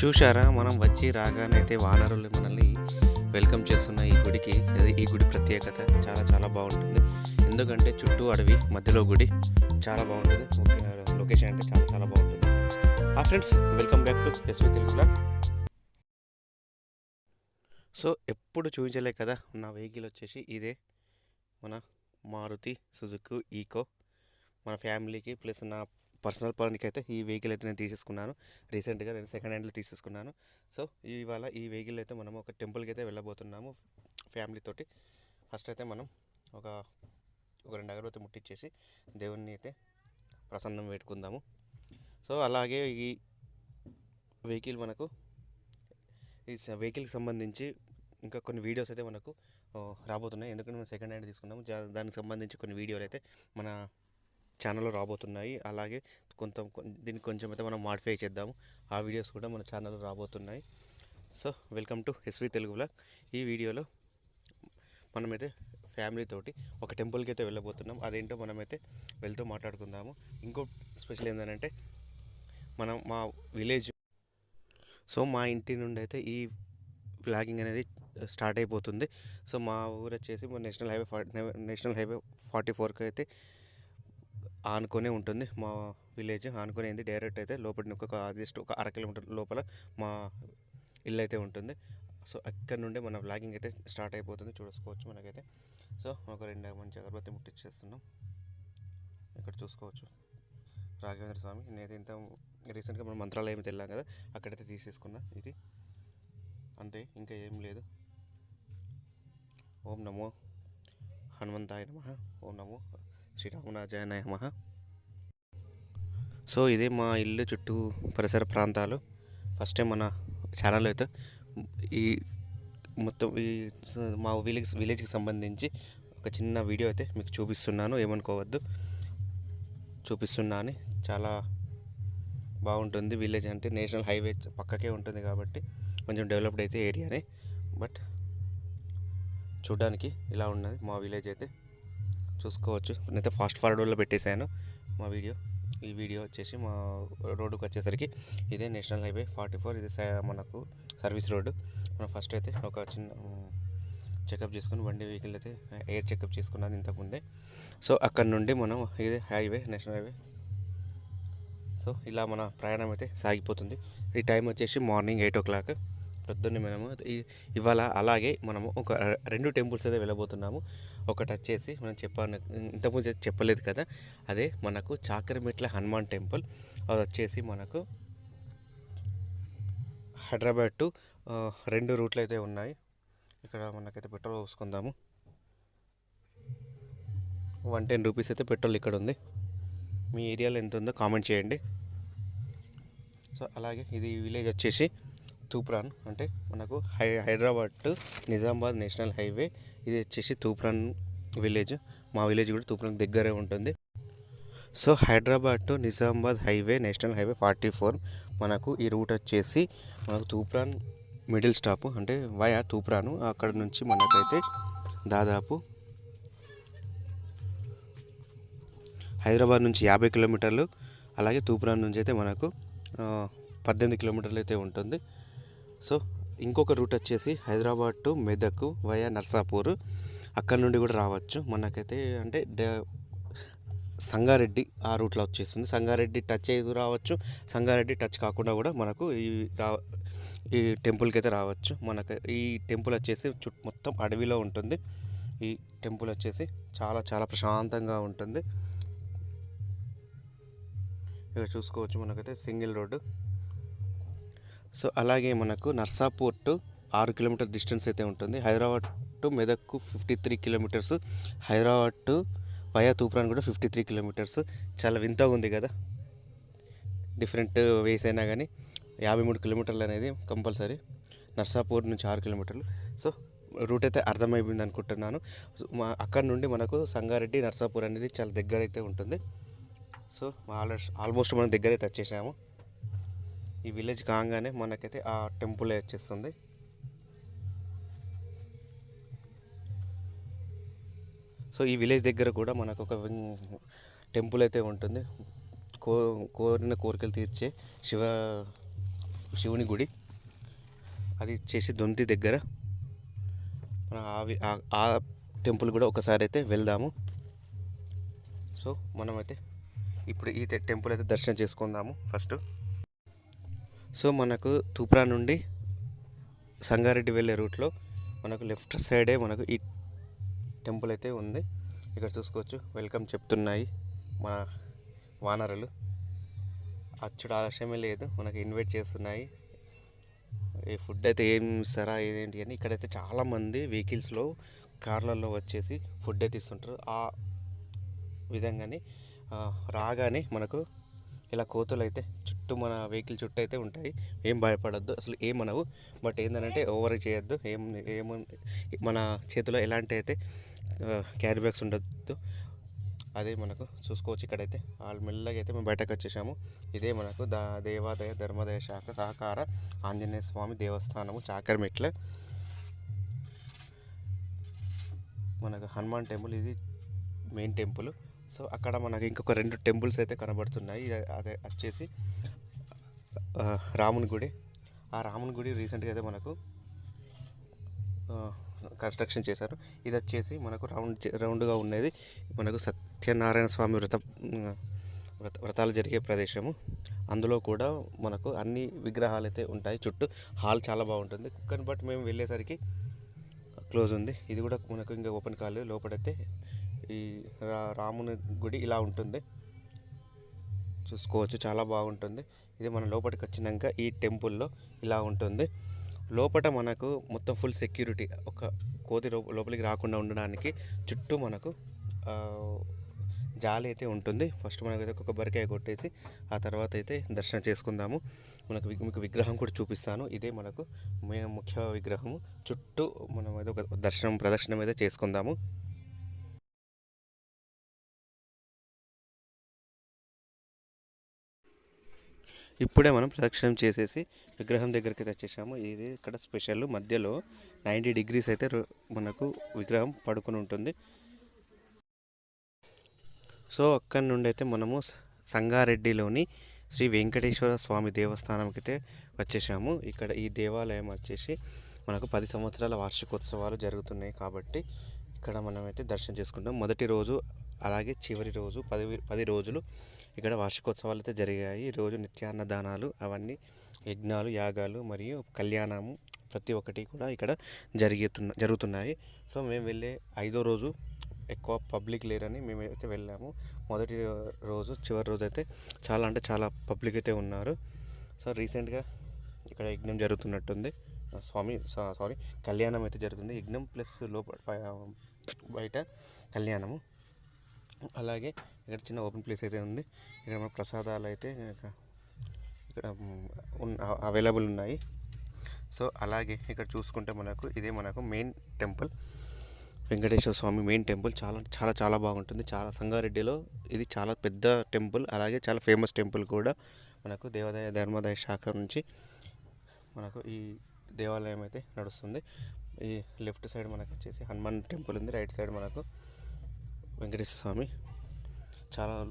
చూశారా మనం వచ్చి రాగానే అయితే వానరులు మనల్ని వెల్కమ్ చేస్తున్న ఈ గుడికి. అది ఈ గుడి ప్రత్యేకత చాలా చాలా బాగుంటుంది. ఎందుకంటే చుట్టూ అడవి, మధ్యలో గుడి చాలా బాగుంటుంది. లొకేషన్ అంటే చాలా చాలా బాగుంటుంది. Friends, welcome back to S V Telugu blog. So ఎప్పుడు చూపించలే కదా నా వెహికల్ వచ్చేసి ఇదే, మన మారుతి సుజుకి ఈకో. మన ఫ్యామిలీకి ప్లస్ నా పర్సనల్ పనికి అయితే ఈ వెహికల్ అయితే నేను తీసేసుకున్నాను. రీసెంట్గా నేను సెకండ్ హ్యాండ్లో తీసేసుకున్నాను. సో ఇవాళ ఈ వెహికల్ అయితే మనం ఒక టెంపుల్కి అయితే వెళ్ళబోతున్నాము ఫ్యామిలీతోటి. ఫస్ట్ అయితే మనం ఒక 2 అగరబత్తి ముట్టించేసి దేవుణ్ణి అయితే ప్రసన్నం పెట్టుకుందాము. సో అలాగే ఈ వెహికల్ మనకు ఈ వెహికల్కి సంబంధించి ఇంకా కొన్ని వీడియోస్ అయితే మనకు రాబోతున్నాయి. ఎందుకంటే మనం సెకండ్ హ్యాండ్ తీసుకున్నాము. దానికి సంబంధించి కొన్ని వీడియోలు అయితే మన ఛానల్లో రాబోతున్నాయి. అలాగే దీనికి కొంచెం అయితే మనం మాడిఫై చేద్దాము. ఆ వీడియోస్ కూడా మన ఛానల్లో రాబోతున్నాయి. So welcome to S V Telugu blog. ఈ వీడియోలో మనమైతే ఫ్యామిలీతోటి ఒక టెంపుల్కి అయితే వెళ్ళబోతున్నాం. అదేంటో మనమైతే వెళ్తూ మాట్లాడుకుందాము. ఇంకో స్పెషల్ ఏంటంటే మా విలేజ్, సో మా ఇంటి నుండి అయితే ఈ బ్లాగింగ్ అనేది స్టార్ట్ అయిపోతుంది. సో మా ఊరు వచ్చేసి నేషనల్ హైవే 44కి అయితే ఆనుకొనే ఉంటుంది. మా విలేజ్ ఆనుకునేది డైరెక్ట్ అయితే లోపల జస్ట్ ఒక 1/2 కిలోమీటర్ లోపల మా ఇల్లు అయితే ఉంటుంది. సో అక్కడ నుండి మన వ్లాగింగ్ అయితే స్టార్ట్ అయిపోతుంది. చూసుకోవచ్చు మనకైతే. సో ఒక 2 మంచి అగరబత్తి ముట్టించేస్తున్నాం. ఇక్కడ చూసుకోవచ్చు రాఘవేంద్ర స్వామి. నేనైతే ఇంత రీసెంట్గా మనం మంత్రాలయం వెళ్ళాం కదా, అక్కడైతే తీసేసుకున్నా. ఇది అంతే, ఇంకా ఏం లేదు. ఓం నమో హనుమంతాయ నమః, ఓం నమో శ్రీరామనాథాయ నమః. సో ఇదే మా ఇల్లు చుట్టూ పరిసర ప్రాంతాలు. ఫస్ట్ టైం మన ఛానల్లో అయితే ఈ మొత్తం మా విలేజ్కి సంబంధించి ఒక చిన్న వీడియో అయితే మీకు చూపిస్తున్నాను. ఏమనుకోవద్దు, చూపిస్తున్నాను. చాలా బాగుంటుంది. విలేజ్ అంటే నేషనల్ హైవే పక్కకే ఉంటుంది కాబట్టి కొంచెం డెవలప్డ్ అయితే ఏరియానే. బట్ చూడడానికి ఇలా ఉన్నది మా విలేజ్ అయితే. చూసుకోవచ్చు. నేనైతే ఫాస్ట్ ఫార్వర్డ్లో పెట్టేశాను మా వీడియో. ఈ వీడియో వచ్చేసి మా రోడ్డుకి వచ్చేసరికి ఇదే నేషనల్ హైవే 44. ఇది మనకు సర్వీస్ రోడ్డు. మనం ఫస్ట్ అయితే ఒక చిన్న చెకప్ చేసుకుని బండి వెహికల్ అయితే ఎయిర్ చెకప్ చేసుకున్నాను ఇంతకుముందే. సో అక్కడ నుండి మనం ఇదే హైవే, నేషనల్ హైవే. సో ఇలా మన ప్రయాణం అయితే సాగిపోతుంది. ఈ టైం వచ్చేసి మార్నింగ్ 8 o'clock పొద్దున్నే. మనము ఇవాళ అలాగే మనము ఒక 2 టెంపుల్స్ అయితే వెళ్ళబోతున్నాము. ఒకటి వచ్చేసి మనం ఇంతకుముందు చెప్పలేదు కదా, అదే మనకు చాకరిమెట్ల హనుమాన్ టెంపుల్. అది వచ్చేసి మనకు హైదరాబాద్ టు 2 రూట్లు అయితే ఉన్నాయి. ఇక్కడ మనకైతే పెట్రోల్ పోసుకుందాము. 110 రూపీస్ అయితే పెట్రోల్ ఇక్కడ ఉంది. మీ ఏరియాలో ఎంత ఉందో కామెంట్ చేయండి. సో అలాగే ఇది విలేజ్ వచ్చేసి తూప్రాన్, అంటే మనకు Hyderabad to Nizamabad national highway. ఇది వచ్చేసి తూప్రాన్ విలేజ్. మా విలేజ్ కూడా తూప్రాన్ దగ్గరే ఉంటుంది. So Hyderabad to Nizamabad highway, national highway 44 మనకు ఈ రూట్ వచ్చేసి మనకు తూప్రాన్ మిడిల్ స్టాప్, అంటే వయా తూప్రాను. అక్కడ నుంచి మనకైతే దాదాపు హైదరాబాద్ నుంచి 50 కిలోమీటర్లు, అలాగే తూప్రాన్ నుంచి అయితే మనకు 18 కిలోమీటర్లు అయితే ఉంటుంది. సో ఇంకొక రూట్ వచ్చేసి హైదరాబాద్ టు మెదక్ వయా నర్సాపూర్. అక్కడ నుండి కూడా రావచ్చు మనకైతే. అంటే సంగారెడ్డి ఆ రూట్లో వచ్చేస్తుంది. సంగారెడ్డి టచ్ అయ్యి రావచ్చు, సంగారెడ్డి టచ్ కాకుండా కూడా మనకు ఈ టెంపుల్కి అయితే రావచ్చు. మనకు ఈ టెంపుల్ వచ్చేసి మొత్తం అడవిలో ఉంటుంది. ఈ టెంపుల్ వచ్చేసి చాలా చాలా ప్రశాంతంగా ఉంటుంది. ఇక్కడ చూసుకోవచ్చు మనకైతే సింగిల్ రోడ్డు. సో అలాగే మనకు నర్సాపూర్ టు 6 కిలోమీటర్ డిస్టెన్స్ అయితే ఉంటుంది. హైదరాబాద్ టు మెదక్కు 53 kilometres. Hyderabad to via Toopran కూడా 53 కిలోమీటర్స్. చాలా వింతగా ఉంది కదా, డిఫరెంట్ వేస్ అయినా కానీ 53 కిలోమీటర్లు అనేది కంపల్సరీ. నర్సాపూర్ నుంచి 6 కిలోమీటర్లు. సో రూట్ అయితే అర్థమైపోయింది అనుకుంటున్నాను. అక్కడ నుండి మనకు సంగారెడ్డి, నర్సాపూర్ అనేది చాలా దగ్గర అయితే ఉంటుంది. సో ఆల్మోస్ట్ మనం దగ్గర అయితే వచ్చేసాము. ఈ విలేజ్ కాగానే మనకైతే ఆ టెంపుల్ వచ్చేస్తుంది. సో ఈ విలేజ్ దగ్గర కూడా మనకు ఒక టెంపుల్ అయితే ఉంటుంది. కోరిన కోరికలు తీర్చే శివుని గుడి, అది వచ్చేసి దొంతి దగ్గర. మనం ఆ టెంపుల్ కూడా ఒకసారి అయితే వెళ్దాము. సో మనమైతే ఇప్పుడు ఈ టెంపుల్ అయితే దర్శనం చేసుకుందాము ఫస్ట్. సో మనకు తూప్రా నుండి సంగారెడ్డి వెళ్ళే రూట్లో మనకు లెఫ్ట్ సైడే మనకు ఈ టెంపుల్ అయితే ఉంది. ఇక్కడ చూసుకోవచ్చు, వెల్కమ్ చెప్తున్నాయి మన వానరులు. అచ్చుడు ఆలస్యమే లేదు, మనకు ఇన్వైట్ చేస్తున్నాయి. ఈ ఫుడ్ అయితే ఏం ఇస్తారా ఏంటి అని. ఇక్కడైతే చాలామంది వెహికల్స్లో కార్లలో వచ్చేసి ఫుడ్ అయితే ఇస్తుంటారు. ఆ విధంగానే రాగానే మనకు ఇలా కోతులు అయితే చుట్టూ మన వెహికల్ చుట్టూ అయితే ఉంటాయి. ఏం భయపడద్దు, అసలు ఏమనవు. బట్ ఏంటంటే ఓవర్ చేయొద్దు. మన చేతిలో ఎలాంటి అయితే క్యారీ బ్యాగ్స్ ఉండద్దు. అదే మనకు చూసుకోవచ్చు. ఇక్కడైతే వాళ్ళు మెల్లగా అయితే మేము బయటకు వచ్చేసాము. ఇదే మనకు దేవాదాయ ధర్మాదాయ శాఖ సహకార ఆంజనేయ స్వామి దేవస్థానము చాకర్మెట్ల. మనకు హనుమాన్ టెంపుల్, ఇది మెయిన్ టెంపుల్. సో అక్కడ మనకి ఇంకొక 2 టెంపుల్స్ అయితే కనబడుతున్నాయి. అదే వచ్చేసి రాముని గుడి. ఆ రాముని గుడి రీసెంట్గా అయితే మనకు కన్స్ట్రక్షన్ చేశారు. ఇది వచ్చేసి మనకు రౌండ్గా ఉండేది మనకు సత్యనారాయణ స్వామి వ్రతాలు జరిగే ప్రదేశము. అందులో కూడా మనకు అన్ని విగ్రహాలు అయితే ఉంటాయి. చుట్టూ హాల్ చాలా బాగుంటుంది. కానీ బట్ మేము వెళ్ళేసరికి క్లోజ్ ఉంది. ఇది కూడా మనకు ఇంకా ఓపెన్ కాలేదు. లోపలైతే ఈ రాముని గుడి ఇలా ఉంటుంది, చూసుకోవచ్చు. చాలా బాగుంటుంది. ఇది మనం లోపలికి వచ్చినాక ఈ టెంపుల్లో ఇలా ఉంటుంది. లోపల మనకు మొత్తం ఫుల్ సెక్యూరిటీ, ఒక కోతి లోపలికి రాకుండా ఉండడానికి చుట్టూ మనకు జాలి అయితే ఉంటుంది. ఫస్ట్ మనకైతే ఒక కొబ్బరికాయ కొట్టేసి ఆ తర్వాత అయితే దర్శనం చేసుకుందాము. మీకు విగ్రహం కూడా చూపిస్తాను. ఇదే మనకు ముఖ్య విగ్రహము. చుట్టూ మనం అయితే ఒక ప్రదర్శనం అయితే చేసుకుందాము. ఇప్పుడే మనం ప్రదక్షిణం చేసేసి విగ్రహం దగ్గరికి వచ్చేసాము. ఇది ఇక్కడ స్పెషల్, మధ్యలో 90 డిగ్రీస్ అయితే మనకు విగ్రహం పడుకుని ఉంటుంది. సో అక్కడి నుండి అయితే మనము సంగారెడ్డిలోని శ్రీ వెంకటేశ్వర స్వామి దేవస్థానంకి అయితే వచ్చేసాము. ఇక్కడ ఈ దేవాలయం వచ్చేసి మనకు 10 సంవత్సరాల వార్షికోత్సవాలు జరుగుతున్నాయి కాబట్టి ఇక్కడ మనమైతే దర్శనం చేసుకుంటాం. మొదటి రోజు అలాగే చివరి రోజు 10 రోజులు ఇక్కడ వార్షికోత్సవాలు అయితే జరిగాయి. రోజు నిత్యాన్నదానాలు, అవన్నీ యజ్ఞాలు, యాగాలు మరియు కళ్యాణము ప్రతి ఒక్కటి కూడా ఇక్కడ జరుగుతున్నాయి. సో మేము వెళ్ళే 5వ రోజు ఎక్కువ పబ్లిక్ లేరని మేమైతే వెళ్ళాము. మొదటి రోజు చివరి రోజు అయితే చాలా పబ్లిక్ అయితే ఉన్నారు. సో రీసెంట్గా ఇక్కడ యజ్ఞం జరుగుతున్నట్టుంది. కళ్యాణం అయితే జరుగుతుంది. యజ్ఞం ప్లస్ బయట కళ్యాణము. అలాగే ఇక్కడ చిన్న ఓపెన్ ప్లేస్ అయితే ఉంది. ఇక్కడ మన ప్రసాదాలు అయితే ఇక్కడ అవైలబుల్ ఉన్నాయి. సో అలాగే ఇక్కడ చూసుకుంటే మనకు ఇదే మనకు మెయిన్ టెంపుల్, వెంకటేశ్వర స్వామి మెయిన్ టెంపుల్. చాలా బాగుంటుంది. సంగారెడ్డిలో ఇది చాలా పెద్ద టెంపుల్, అలాగే చాలా ఫేమస్ టెంపుల్ కూడా. మనకు దేవాదాయ ధర్మాదాయ శాఖ నుంచి మనకు ఈ దేవాలయం అయితే నడుస్తుంది. ఈ లెఫ్ట్ సైడ్ మనకు వచ్చేసి హనుమాన్ టెంపుల్ ఉంది. రైట్ సైడ్ మనకు వెంకటేశ్వర స్వామి.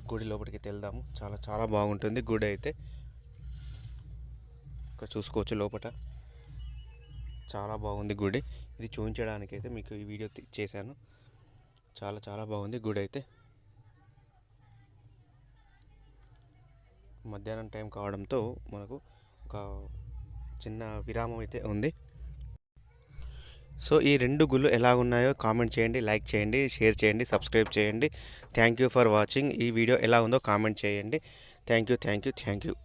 గుడి లోపలికి వెళ్దాము. చాలా బాగుంటుంది గుడి అయితే. ఇక్కడ చూసుకోవచ్చు లోపల చాలా బాగుంది గుడి. ఇది చూపించడానికి అయితే మీకు ఈ వీడియో చేశాను. చాలా బాగుంది గుడి అయితే. మధ్యాహ్నం టైం కావడంతో మనకు ఒక చిన్న విరామం అయితే ఉంది. సో ఈ 2 గుళ్ళు ఎలా ఉన్నాయో కామెంట్ చేయండి, లైక్ చేయండి, షేర్ చేయండి, సబ్స్క్రైబ్ చేయండి. Thank you for watching. ఈ వీడియో ఎలా ఉందో కామెంట్ చేయండి. Thank you.